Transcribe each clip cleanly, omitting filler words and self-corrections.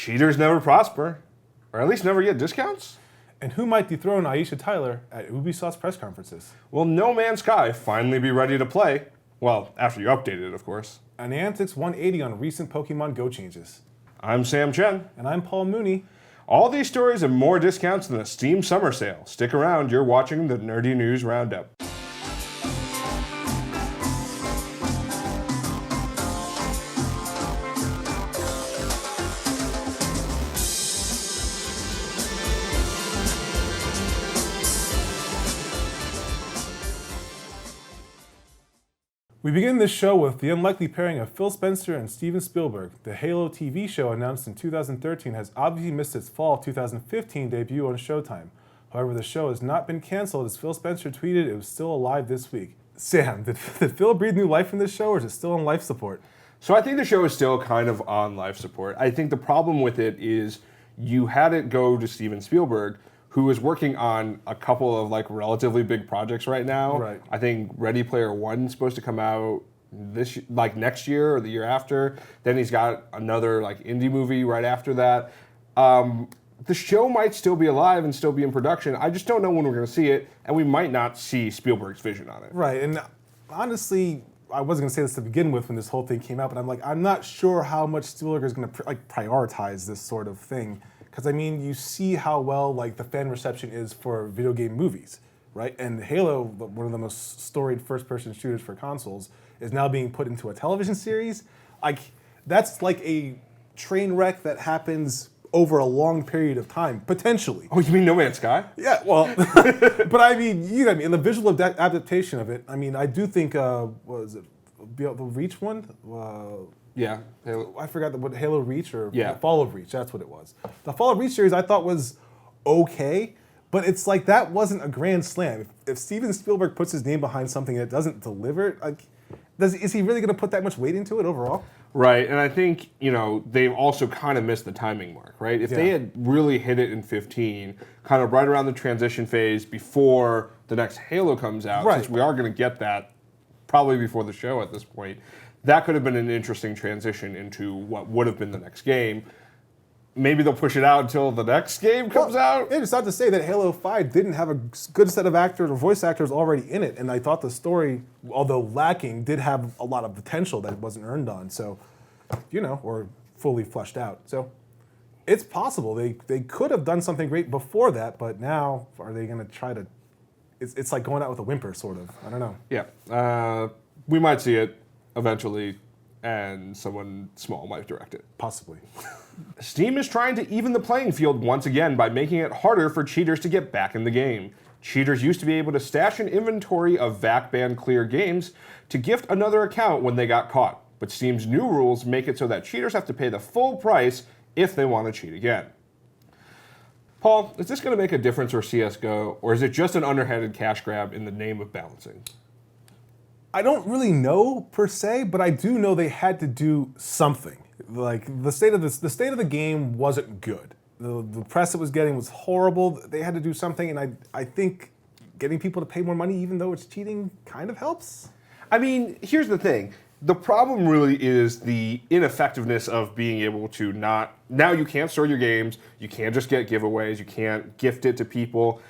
Cheaters never prosper, or at least never get discounts. And who might dethrone Aisha Tyler at Ubisoft's press conferences? Will No Man's Sky finally be ready to play? Well, after you update it, of course. And Niantic's 180 on recent Pokemon Go changes. I'm Sam Chen. And I'm Paul Mooney. All these stories and more discounts than a Steam summer sale. Stick around, you're watching the Nerdy News Roundup. We begin this show with the unlikely pairing of Phil Spencer and Steven Spielberg. The Halo TV show announced in 2013 has obviously missed its fall 2015 debut on Showtime. However, the show has not been canceled as Phil Spencer tweeted it was still alive this week. Sam, did Phil breathe new life in this show or is it still on life support? So I think the show is still kind of on life support. I think the problem with it is you had it go to Steven Spielberg, who is working on a couple of relatively big projects right now. Right. I think Ready Player One is supposed to come out next year or the year after. Then he's got another indie movie right after that. The show might still be alive and still be in production. I just don't know when we're going to see it, and we might not see Spielberg's vision on it. Right, and honestly, I wasn't going to say this to begin with when this whole thing came out, but I'm not sure how much Spielberg is going to prioritize this sort of thing. Because, you see how well, the fan reception is for video game movies, right? And Halo, one of the most storied first-person shooters for consoles, is now being put into a television series. That's like a train wreck that happens over a long period of time, potentially. Oh, you mean No Man's Sky? Yeah, well, but in the visual adaptation of it, I do think, what was it, the Reach one? Yeah. Halo. I forgot what Halo Reach or yeah. Fall of Reach, that's what it was. The Fall of Reach series I thought was okay, but it's that wasn't a grand slam. If Steven Spielberg puts his name behind something that doesn't deliver, is he really going to put that much weight into it overall? Right, and I think, they've also kind of missed the timing mark, right? If they had really hit it in 15, kind of right around the transition phase before the next Halo comes out, right. Since we are going to get that probably before the show at this point, that could have been an interesting transition into what would have been the next game. Maybe they'll push it out until the next game comes out. It's not to say that Halo 5 didn't have a good set of actors or voice actors already in it, and I thought the story, although lacking, did have a lot of potential that wasn't earned on, so, or fully fleshed out. So it's possible. They could have done something great before that, but now are they going to try to... It's like going out with a whimper, sort of. I don't know. Yeah. We might see it eventually, and someone small might direct it. Possibly. Steam is trying to even the playing field once again by making it harder for cheaters to get back in the game. Cheaters used to be able to stash an inventory of VAC ban clear games to gift another account when they got caught, but Steam's new rules make it so that cheaters have to pay the full price if they want to cheat again. Paul, is this going to make a difference for CSGO, or is it just an underhanded cash grab in the name of balancing? I don't really know per se, but I do know they had to do something. The state of the game wasn't good. The press it was getting was horrible. They had to do something, and I think getting people to pay more money, even though it's cheating, kind of helps. Here's the thing. The problem really is the ineffectiveness of being able to not... Now you can't store your games, you can't just get giveaways, you can't gift it to people.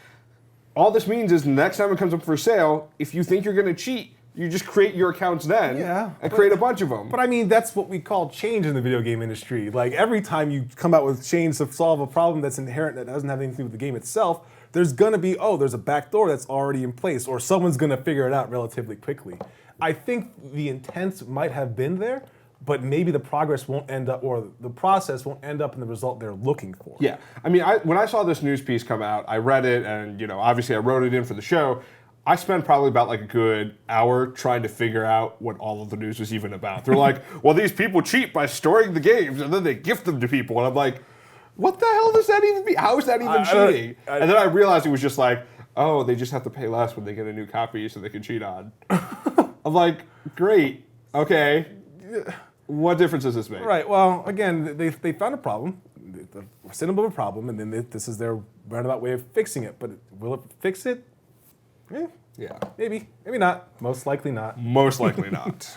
All this means is the next time it comes up for sale, if you think you're going to cheat, you just create your accounts then and create a bunch of them. But that's what we call change in the video game industry. Every time you come out with change to solve a problem that's inherent that doesn't have anything to do with the game itself, there's going to be, there's a backdoor that's already in place, or someone's going to figure it out relatively quickly. I think the intent might have been there, but maybe the progress won't end up, or the process won't end up in the result they're looking for. Yeah. When I saw this news piece come out, I read it, and obviously I wrote it in for the show. I spent probably about a good hour trying to figure out what all of the news was even about. They're like, well, these people cheat by storing the games, and then they gift them to people. And I'm like, what the hell does that even mean? How is that even cheating? And then I realized it was just they just have to pay less when they get a new copy so they can cheat on. I'm like, great, okay. What difference does this make? Right, well, again, they found a problem, a symbol of a problem, and then this is their roundabout way of fixing it. But will it fix it? Yeah, maybe not. Most likely not. Most likely not.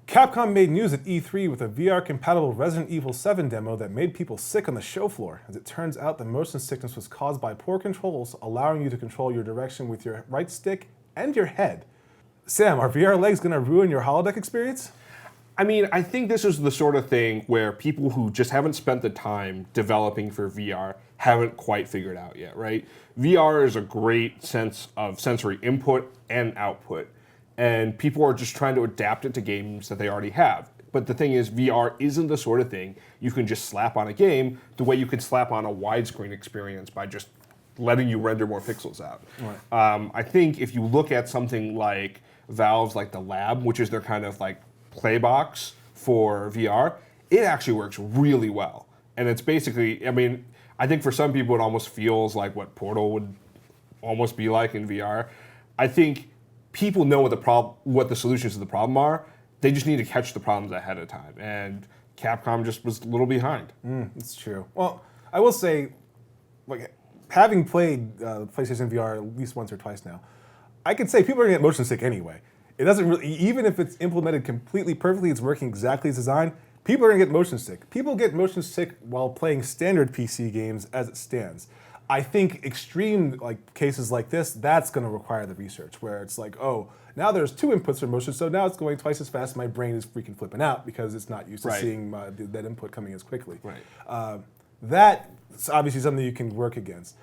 Capcom made news at E3 with a VR-compatible Resident Evil 7 demo that made people sick on the show floor. As it turns out, the motion sickness was caused by poor controls, allowing you to control your direction with your right stick and your head. Sam, are VR legs going to ruin your holodeck experience? I mean, I think this is the sort of thing where people who just haven't spent the time developing for VR haven't quite figured out yet, right? VR is a great sense of sensory input and output, and people are just trying to adapt it to games that they already have. But the thing is, VR isn't the sort of thing you can just slap on a game the way you could slap on a widescreen experience by just letting you render more pixels out. Right. I think if you look at something like Valve's like the Lab, which is their kind of like Playbox for VR, it actually works really well. And it's basically, I mean, I think for some people it almost feels like what Portal would almost be like in VR. I think people know what the solutions to the problem are. They just need to catch the problems ahead of time. And Capcom just was a little behind. It's true. Well, I will say, like, having played PlayStation VR at least once or twice now, I could say people are gonna get motion sick anyway. It doesn't really, even if it's implemented completely perfectly, it's working exactly as designed, people are gonna get motion sick. People get motion sick while playing standard PC games as it stands. I think extreme cases like this, that's gonna require the research, where it's like, oh, now there's 2 inputs for motion, so now it's going twice as fast, my brain is freaking flipping out because it's not used to seeing that input coming as quickly. Right. That's obviously something you can work against.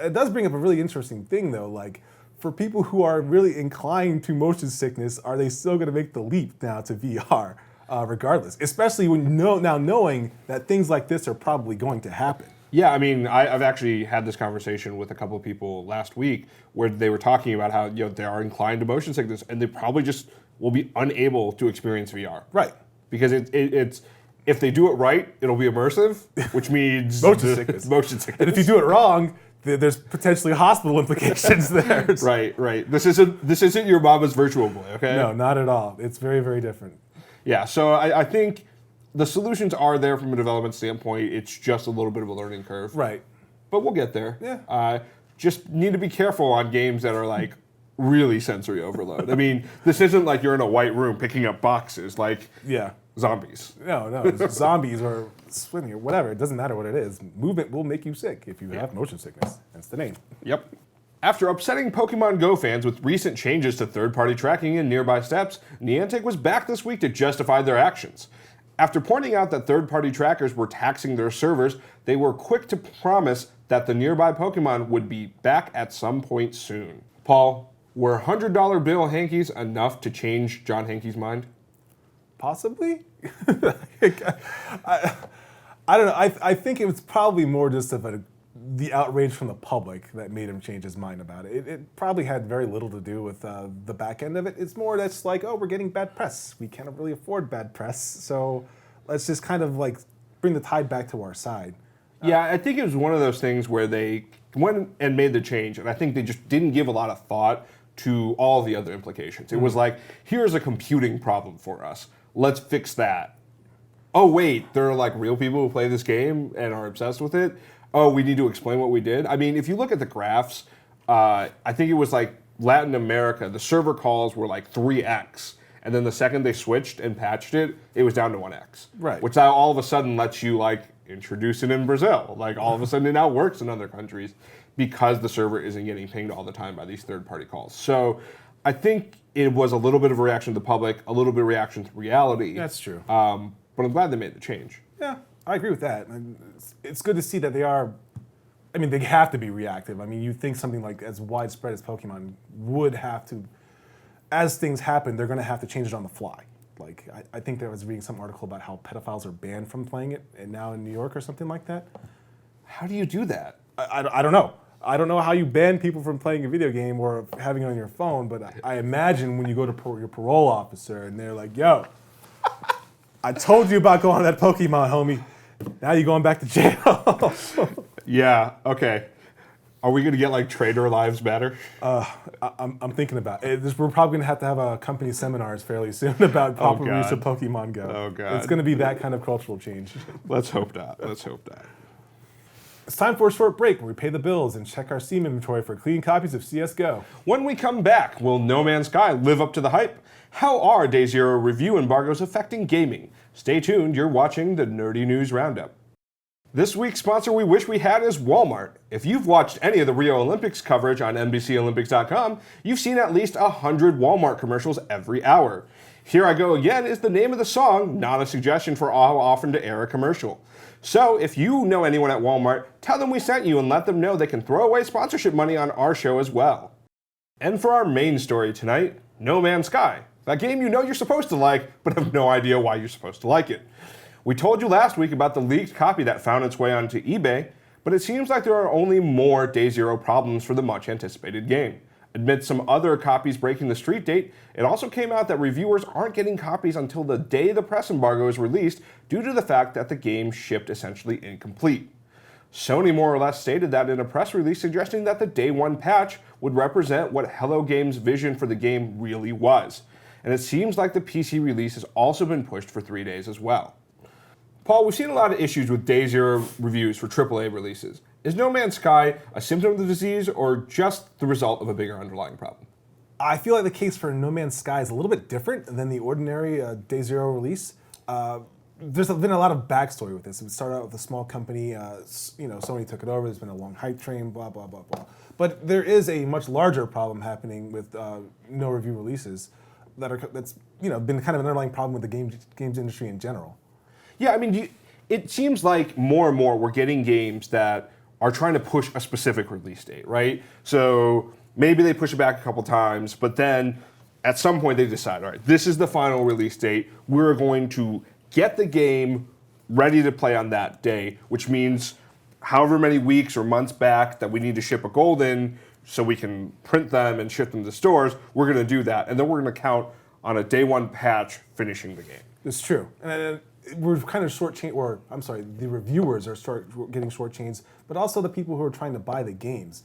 It does bring up a really interesting thing though, like, for people who are really inclined to motion sickness, are they still going to make the leap now to VR, regardless? Especially when now knowing that things like this are probably going to happen. Yeah, I mean, I've actually had this conversation with a couple of people last week where they were talking about how they are inclined to motion sickness, and they probably just will be unable to experience VR. Right. Because it's if they do it right, it'll be immersive, which means motion sickness. Motion sickness. And if you do it wrong, there's potentially hospital implications there. Right. This isn't your mama's Virtual Boy, okay? No, not at all. It's very, very different. Yeah, so I think the solutions are there from a development standpoint. It's just a little bit of a learning curve. Right. But we'll get there. Yeah. Just need to be careful on games that are like really sensory overload. I mean, this isn't like you're in a white room picking up boxes like zombies. No, it's zombies or swimming or whatever. It doesn't matter what it is. Movement will make you sick if you have motion sickness. That's the name. Yep. After upsetting Pokemon Go fans with recent changes to third-party tracking and nearby steps, Niantic was back this week to justify their actions. After pointing out that third-party trackers were taxing their servers, they were quick to promise that the nearby Pokemon would be back at some point soon. Paul, were $100 bill hankies enough to change John Hankey's mind? Possibly? I don't know. I think it was probably more just of the outrage from the public that made him change his mind about it. It probably had very little to do with the back end of it. It's more that's like, oh, we're getting bad press. We can't really afford bad press, so let's just kind of like bring the tide back to our side. Yeah, I think it was one of those things where they went and made the change, and I think they just didn't give a lot of thought to all the other implications. It was like, here's a computing problem for us. Let's fix that. Oh, wait, there are like real people who play this game and are obsessed with it. Oh, we need to explain what we did. I mean, if you look at the graphs, I think it was like Latin America, the server calls were like 3x. And then the second they switched and patched it, it was down to 1x. Right. Which now all of a sudden lets you like introduce it in Brazil. Like all of a sudden it now works in other countries because the server isn't getting pinged all the time by these third-party calls. So I think it was a little bit of a reaction to the public, a little bit of reaction to reality. That's true. But I'm glad they made the change. Yeah, I agree with that. It's good to see that they are, I mean, they have to be reactive. I mean, you think something like as widespread as Pokemon would have to, as things happen, they're going to have to change it on the fly. Like, I think there was reading some article about how pedophiles are banned from playing it, and now in New York or something like that. How do you do that? I don't know. I don't know how you ban people from playing a video game or having it on your phone, but I imagine when you go to your parole officer and they're like, yo, I told you about going to that Pokemon, homie. Now you're going back to jail. Yeah, okay. Are we going to get like Trader Lives Matter? I'm thinking about it. We're probably going to have a company seminars fairly soon about proper use of Pokemon Go. Oh, God. It's going to be that kind of cultural change. Let's hope not. Let's hope not. It's time for a short break where we pay the bills and check our Steam inventory for clean copies of CSGO. When we come back, will No Man's Sky live up to the hype? How are Day Zero review embargoes affecting gaming? Stay tuned, you're watching the Nerdy News Roundup. This week's sponsor we wish we had is Walmart. If you've watched any of the Rio Olympics coverage on NBCOlympics.com, you've seen at least 100 Walmart commercials every hour. Here I Go Again is the name of the song, not a suggestion for how often to air a commercial. So if you know anyone at Walmart, tell them we sent you and let them know they can throw away sponsorship money on our show as well. And for our main story tonight, No Man's Sky. That game you know you're supposed to like, but have no idea why you're supposed to like it. We told you last week about the leaked copy that found its way onto eBay, but it seems like there are only more Day Zero problems for the much anticipated game. Amid some other copies breaking the street date, it also came out that reviewers aren't getting copies until the day the press embargo is released due to the fact that the game shipped essentially incomplete. Sony more or less stated that in a press release suggesting that the day one patch would represent what Hello Games' vision for the game really was. And it seems like the PC release has also been pushed for 3 days as well. Paul, we've seen a lot of issues with Day Zero reviews for AAA releases. Is No Man's Sky a symptom of the disease or just the result of a bigger underlying problem? I feel like the case for No Man's Sky is a little bit different than the ordinary Day Zero release. There's been a lot of backstory with this. It started out with a small company, Sony took it over, there's been a long hype train, blah, blah, blah, blah. But there is a much larger problem happening with no review releases that's been kind of an underlying problem with the games industry in general. Yeah, I mean, it seems like more and more we're getting games that are trying to push a specific release date, right? So maybe they push it back a couple times, but then at some point they decide, all right, this is the final release date. We're going to get the game ready to play on that day, which means however many weeks or months back that we need to ship a gold in so we can print them and ship them to stores, we're going to do that. And then we're going to count on a day one patch finishing the game. It's true. And we're kind of the reviewers are getting shortchanged, but also the people who are trying to buy the games.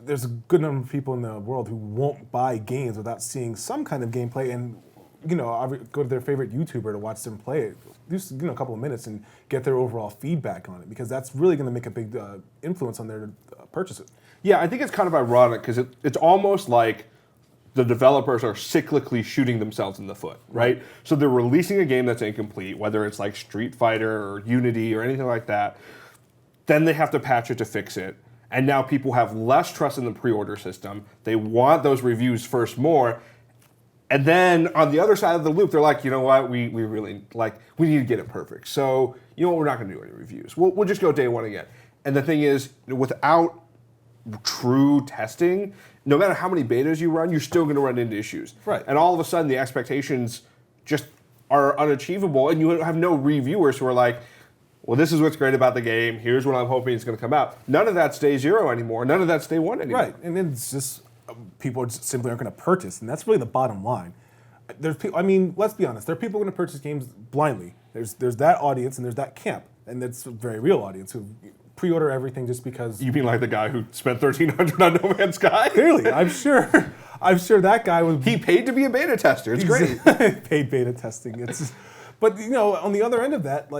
There's a good number of people in the world who won't buy games without seeing some kind of gameplay, and I go to their favorite YouTuber to watch them play it, just a couple of minutes and get their overall feedback on it, because that's really going to make a big influence on their purchase it. Yeah, I think it's kind of ironic because it's almost like the developers are cyclically shooting themselves in the foot, right? So they're releasing a game that's incomplete, whether it's like Street Fighter or Unity or anything like that. Then they have to patch it to fix it. And now people have less trust in the pre-order system. They want those reviews first more. And then on the other side of the loop, they're like, you know what, we really, we need to get it perfect. So, you know what, we're not going to do any reviews. We'll just go day one again. And the thing is, without true testing, no matter how many betas you run, you're still going to run into issues. Right. And all of a sudden, the expectations just are unachievable, and you have no reviewers who are like, well, this is what's great about the game. Here's what I'm hoping is going to come out. None of that's day zero anymore. None of that's day one anymore. Right. And it's just people just simply aren't going to purchase, and that's really the bottom line. There's people. I mean, let's be honest. There are people going to purchase games blindly. There's that audience, and there's that camp, and that's a very real audience who pre-order everything just because. You mean like the guy who spent $1,300 on No Man's Sky? Clearly, I'm sure that guy was. He paid to be a beta tester. It's great. Paid beta testing. But on the other end of that,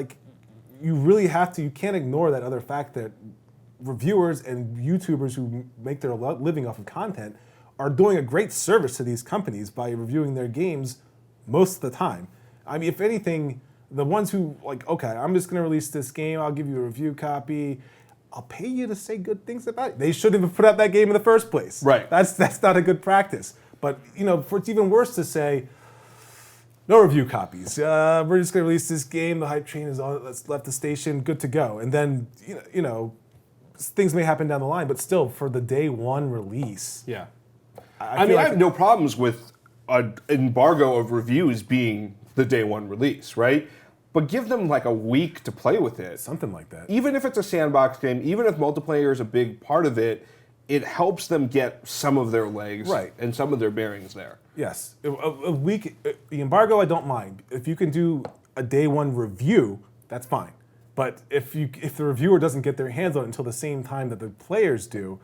you really have to. You can't ignore that other fact that reviewers and YouTubers who make their living off of content are doing a great service to these companies by reviewing their games most of the time. I mean, if anything, the ones who okay, I'm just going to release this game, I'll give you a review copy, I'll pay you to say good things about it. They shouldn't have put out that game in the first place. Right. That's not a good practice. But for it's even worse to say, no review copies. We're just going to release this game. The hype train is all that's left the station. Good to go. And then things may happen down the line, but still, for the day one release. Yeah. I have no problems with an embargo of reviews being the day one release, right? But give them a week to play with it. Something like that. Even if it's a sandbox game, even if multiplayer is a big part of it, it helps them get some of their legs and some of their bearings there. Yes. A week, the embargo I don't mind. If you can do a day one review, that's fine. But if the reviewer doesn't get their hands on it until the same time that the players do,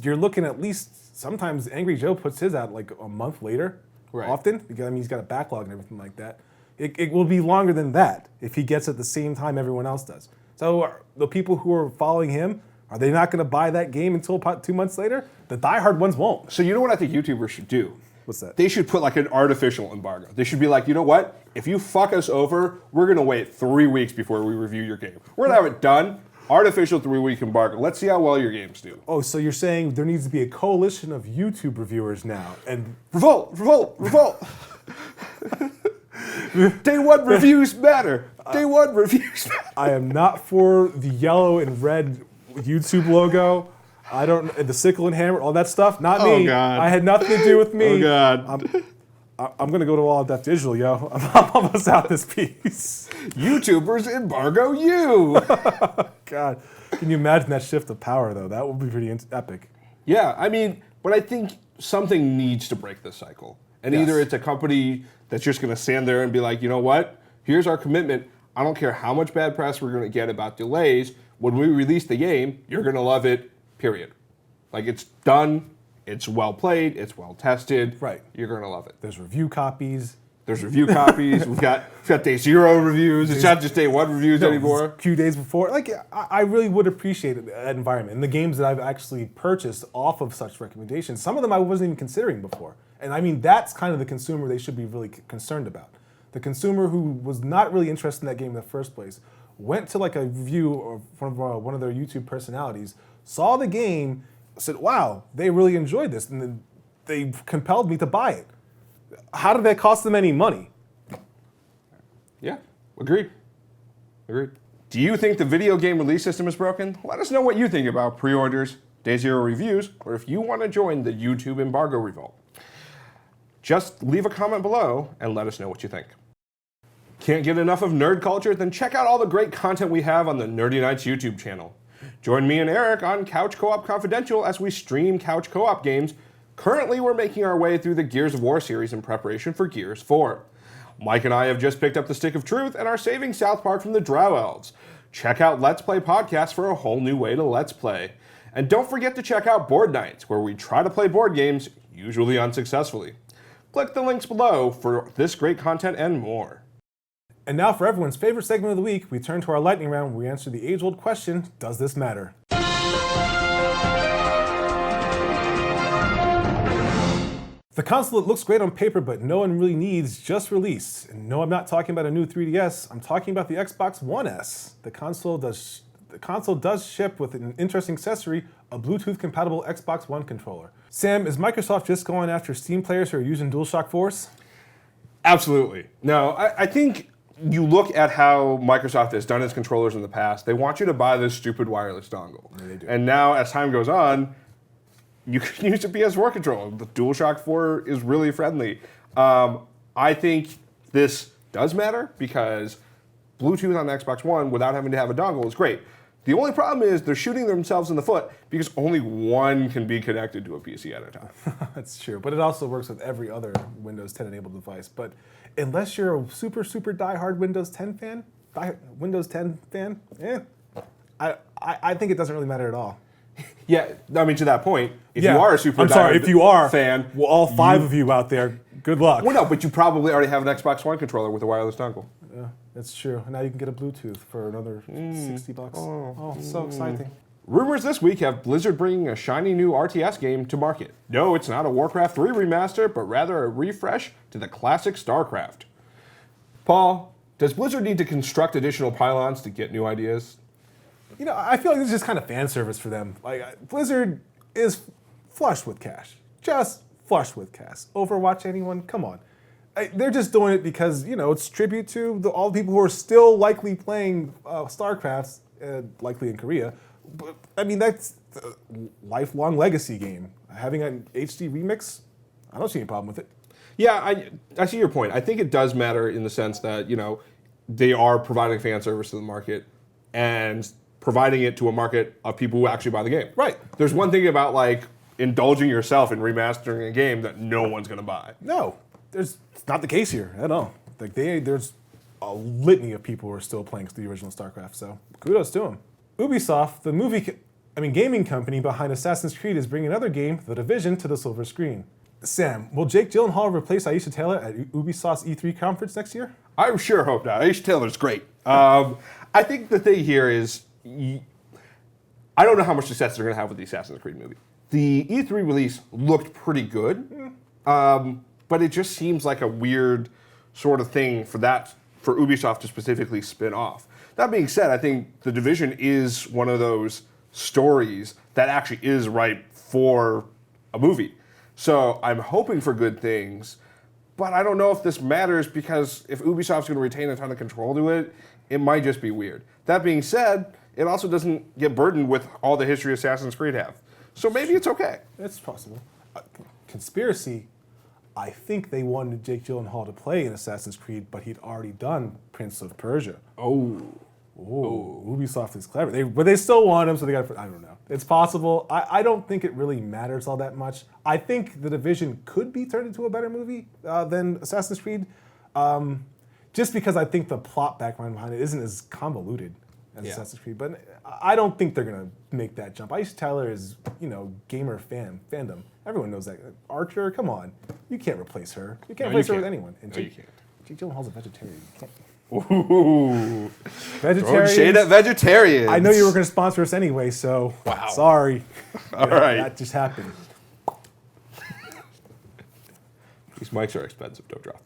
you're looking at least, sometimes Angry Joe puts his out a month later, often, because he's got a backlog and everything like that. It will be longer than that if he gets it the same time everyone else does. So the people who are following him, are they not going to buy that game until 2 months later? The diehard ones won't. So you know what I think YouTubers should do? What's that? They should put like an artificial embargo. They should be like, you know what? If you fuck us over, we're going to wait 3 weeks before we review your game. We're going to have it done. Artificial 3-week embargo. Let's see how well your games do. Oh, so you're saying there needs to be a coalition of YouTube reviewers now, and Revolt! Day one reviews matter. Day one reviews matter. I am not for the yellow and red YouTube logo. I don't, the sickle and hammer, all that stuff. Not me. Oh, God. I had nothing to do with me. Oh, God. I'm gonna go to All Death Digital, yo. I'm almost out this piece. YouTubers embargo you. God, can you imagine that shift of power though? That would be pretty epic. Yeah, I mean, but I think something needs to break this cycle. And Yes. either it's a company that's just going to stand there and be like, you know what? Here's our commitment. I don't care how much bad press we're going to get about delays. When we release the game, you're going to love it, period. Like, it's done. It's well played. It's well tested. Right. You're going to love it. There's review copies. There's review copies. We've got day 0 reviews. It's not just day 1 reviews anymore. A few days before. Like, I really would appreciate that environment. And the games that I've actually purchased off of such recommendations, some of them I wasn't even considering before. And I mean, that's kind of the consumer they should be really concerned about. The consumer who was not really interested in that game in the first place, went to like a review of one of their YouTube personalities, saw the game, said, wow, they really enjoyed this. And then they compelled me to buy it. How did that cost them any money? Yeah, agreed. Agreed. Do you think the video game release system is broken? Let us know what you think about pre-orders, day 0 reviews, or if you want to join the YouTube Embargo Revolt. Just leave a comment below and let us know what you think. Can't get enough of nerd culture? Then check out all the great content we have on the Nerdy Nights YouTube channel. Join me and Eric on Couch Co-op Confidential as we stream couch co-op games. Currently, we're making our way through the Gears of War series in preparation for Gears 4. Mike and I have just picked up the Stick of Truth and are saving South Park from the Drow Elves. Check out Let's Play Podcast for a whole new way to Let's Play. And don't forget to check out Board Nights, where we try to play board games, usually unsuccessfully. Click the links below for this great content and more. And now for everyone's favorite segment of the week, we turn to our lightning round where we answer the age-old question, does this matter? The console that looks great on paper but no one really needs just released. And no, I'm not talking about a new 3DS, I'm talking about the Xbox One S. The console does ship with an interesting accessory, a Bluetooth-compatible Xbox One controller. Sam, is Microsoft just going after Steam players who are using DualShock 4s? Absolutely. No, I think you look at how Microsoft has done its controllers in the past. They want you to buy this stupid wireless dongle. Yeah, they do. And now, as time goes on, you can use a PS4 controller. The DualShock 4 is really friendly. I think this does matter because Bluetooth on the Xbox One without having to have a dongle is great. The only problem is they're shooting themselves in the foot because only one can be connected to a PC at a time. That's true, but it also works with every other Windows 10 enabled device. But unless you're a super diehard Windows 10 fan, I think it doesn't really matter at all. Yeah, I mean, to that point, if you are a super if you are fan, well, all 5 of you out there, good luck. Well, no, but you probably already have an Xbox One controller with a wireless dongle. Yeah, that's true. Now you can get a Bluetooth for another $60. Oh, so exciting. Rumors this week have Blizzard bringing a shiny new RTS game to market. No, it's not a Warcraft 3 remaster, but rather a refresh to the classic Starcraft. Paul, does Blizzard need to construct additional pylons to get new ideas? You know, I feel like this is just kind of fan service for them. Like, Blizzard is flush with cash. Just flush with cash. Overwatch, anyone? Come on. They're just doing it because, you know, it's tribute to all the people who are still likely playing StarCraft, likely in Korea. But, I mean, that's a lifelong legacy game. Having an HD remix, I don't see any problem with it. Yeah, I see your point. I think it does matter in the sense that, you know, they are providing fan service to the market and providing it to a market of people who actually buy the game. Right. There's one thing about, like, indulging yourself in remastering a game that no one's going to buy. No, it's not the case here at all. Like, there's a litany of people who are still playing the original StarCraft, so kudos to them. Ubisoft, the gaming company behind Assassin's Creed, is bringing another game, The Division, to the silver screen. Sam, will Jake Gyllenhaal replace Aisha Taylor at Ubisoft's E3 conference next year? I sure hope not. Aisha Taylor's great. I think the thing here is, I don't know how much success they're going to have with the Assassin's Creed movie. The E3 release looked pretty good, but it just seems like a weird sort of thing for Ubisoft to specifically spin off. That being said, I think The Division is one of those stories that actually is ripe for a movie. So I'm hoping for good things, but I don't know if this matters because if Ubisoft's going to retain a ton of control to it, it might just be weird. That being said, it also doesn't get burdened with all the history Assassin's Creed have. So maybe it's okay. It's possible. Conspiracy, I think they wanted Jake Gyllenhaal to play in Assassin's Creed, but he'd already done Prince of Persia. Oh. Ubisoft is clever. But they still want him, so they got to, I don't know. It's possible. I don't think it really matters all that much. I think The Division could be turned into a better movie than Assassin's Creed, just because I think the plot background behind it isn't as convoluted as Assassin's Creed. But I don't think they're going to make that jump. Aisha Tyler is, gamer fandom. Everyone knows that. Archer, come on. You can't replace her. You can't replace her with anyone. And you can't. Jake Gyllenhaal's a vegetarian. You can't. Ooh. Vegetarians. Shade at vegetarians. I know you were going to sponsor us anyway, so sorry. All right. That just happened. These mics are expensive. Don't drop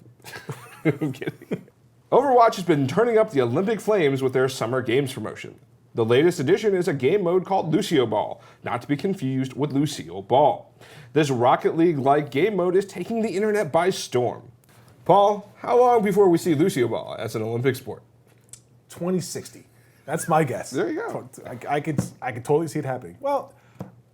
them. I'm kidding. Overwatch has been turning up the Olympic flames with their Summer Games promotion. The latest addition is a game mode called Lucioball, not to be confused with Lucille Ball. This Rocket League-like game mode is taking the internet by storm. Paul, how long before we see Lucioball as an Olympic sport? 2060. That's my guess. There you go. I could totally see it happening. Well,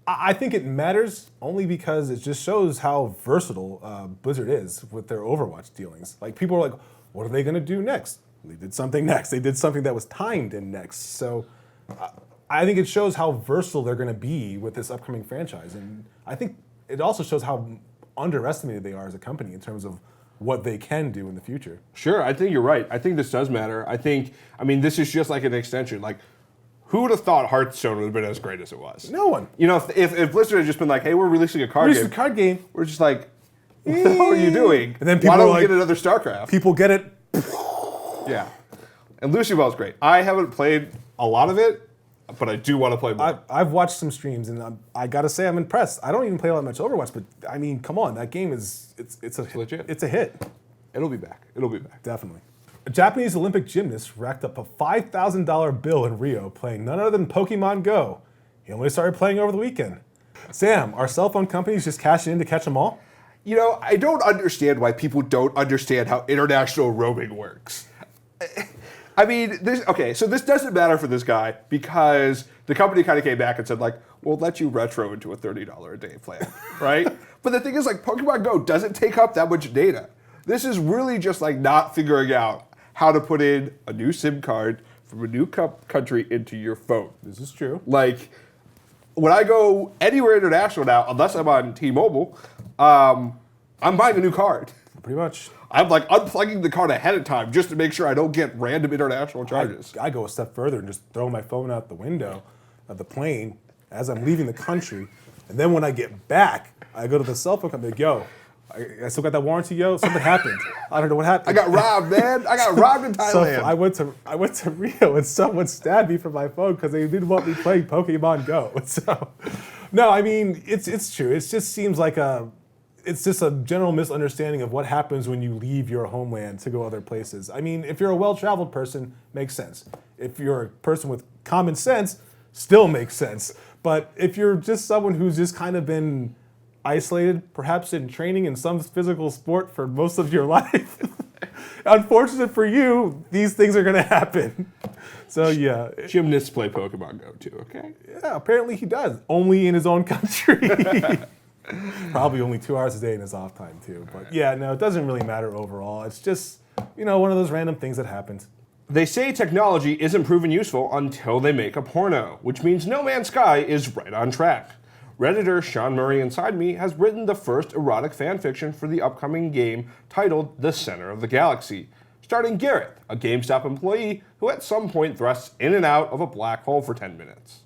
I think it matters only because it just shows how versatile Blizzard is with their Overwatch dealings. Like, people are like, what are they going to do next? They did something next. They did something that was timed in next. So I think it shows how versatile they're going to be with this upcoming franchise. And I think it also shows how underestimated they are as a company in terms of what they can do in the future. Sure, I think you're right. I think this does matter. This is just like an extension. Like, who would have thought Hearthstone would have been as great as it was? No one. If Blizzard had just been like, hey, we're releasing a card game. We're just like, what the hell are you doing? And then people why don't are we like, get another Starcraft? People get it. Yeah. And Lucioball's great. I haven't played a lot of it, but I do want to play more. I've watched some streams, and I gotta say I'm impressed. I don't even play that much Overwatch, but I mean, come on, that game it's legit. It's a hit. It'll be back. Definitely. A Japanese Olympic gymnast racked up a $5,000 bill in Rio playing none other than Pokemon Go. He only started playing over the weekend. Sam, are cell phone companies just cashing in to catch them all? I don't understand why people don't understand how international roaming works. So this doesn't matter for this guy because the company kind of came back and said, like, we'll let you retro into a $30 a day plan, right? But the thing is, like, Pokemon Go doesn't take up that much data. This is really just like not figuring out how to put in a new SIM card from a new country into your phone. This is true. Like, when I go anywhere international now, unless I'm on T-Mobile, I'm buying a new card. Pretty much. I'm like unplugging the card ahead of time just to make sure I don't get random international charges. I go a step further and just throw my phone out the window of the plane as I'm leaving the country. And then when I get back, I go to the cell phone company, yo, I still got that warranty, yo. Something happened. I don't know what happened. I got robbed, man. I got robbed in Thailand. So I went to Rio and someone stabbed me for my phone because they didn't want me playing Pokemon Go. So, no, I mean it's true. It just seems like it's just a general misunderstanding of what happens when you leave your homeland to go other places. I mean, if you're a well-traveled person, makes sense. If you're a person with common sense, still makes sense. But if you're just someone who's just kind of been isolated, perhaps in training in some physical sport for most of your life, unfortunate for you, these things are going to happen. So yeah. Gymnasts play Pokemon Go too, okay? Yeah, apparently he does. Only in his own country. Probably only 2 hours a day in his off time too. But yeah, no, it doesn't really matter overall. It's just, one of those random things that happens. They say technology isn't proven useful until they make a porno, which means No Man's Sky is right on track. Redditor Sean Murray Inside Me has written the first erotic fanfiction for the upcoming game titled The Center of the Galaxy, starring Gareth, a GameStop employee who at some point thrusts in and out of a black hole for 10 minutes.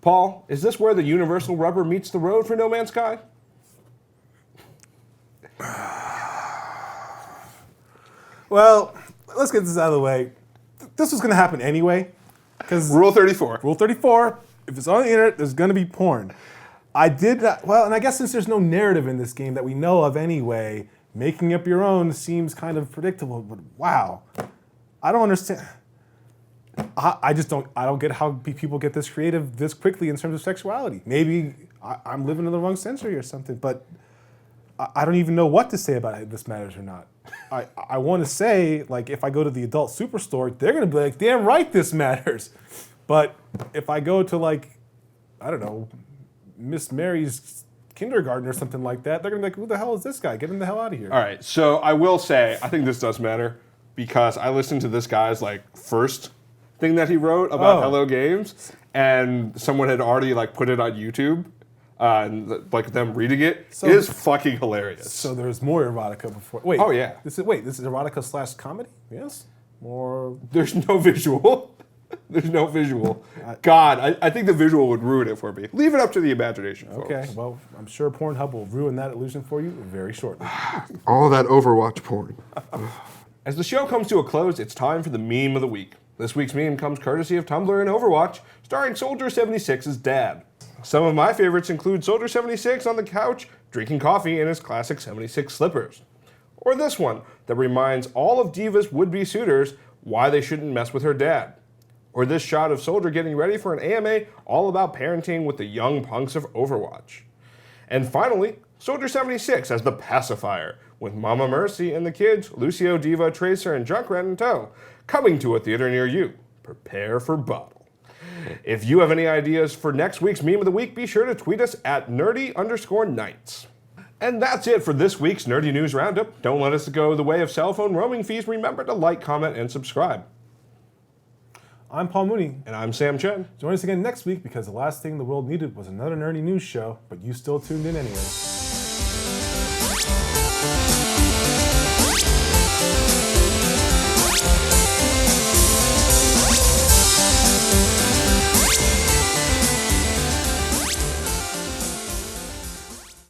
Paul, is this where the universal rubber meets the road for No Man's Sky? Well, let's get this out of the way. this was going to happen anyway. Because Rule 34. Rule 34, if it's on the internet, there's going to be porn. I did that, well, and I guess since there's no narrative in this game that we know of anyway, making up your own seems kind of predictable, but wow. I don't understand. I don't get how people get this creative this quickly in terms of sexuality. Maybe I'm living in the wrong century or something, but I don't even know what to say about if this matters or not. I want to say, like, if I go to the adult superstore, they're going to be like, damn right this matters. But if I go to, like, I don't know, Miss Mary's kindergarten or something like that, they're going to be like, who the hell is this guy? Get him the hell out of here. All right, so I will say, I think this does matter because I listened to this guy's, like, first thing that he wrote about Hello Games, and someone had already, like, put it on YouTube. And like them reading it is fucking hilarious. So there's more erotica before. Wait. Oh yeah. This is erotica / comedy? Yes. More. There's no visual. There's no visual. God, I think the visual would ruin it for me. Leave it up to the imagination, folks. Okay. Well, I'm sure Pornhub will ruin that illusion for you very shortly. All that Overwatch porn. As the show comes to a close, it's time for the meme of the week. This week's meme comes courtesy of Tumblr and Overwatch, starring Soldier 76's dad. Some of my favorites include Soldier 76 on the couch, drinking coffee in his classic 76 slippers. Or this one that reminds all of Diva's would-be suitors why they shouldn't mess with her dad. Or this shot of Soldier getting ready for an AMA all about parenting with the young punks of Overwatch. And finally, Soldier 76 as the pacifier, with Mama Mercy and the kids, Lucio, Diva, Tracer, and Junkrat in tow, coming to a theater near you. Prepare for battle. If you have any ideas for next week's meme of the week, be sure to tweet us at nerdy_nights. And that's it for this week's Nerdy News Roundup. Don't let us go the way of cell phone roaming fees. Remember to like, comment, and subscribe. I'm Paul Mooney. And I'm Sam Chen. Join us again next week because the last thing the world needed was another nerdy news show, but you still tuned in anyway.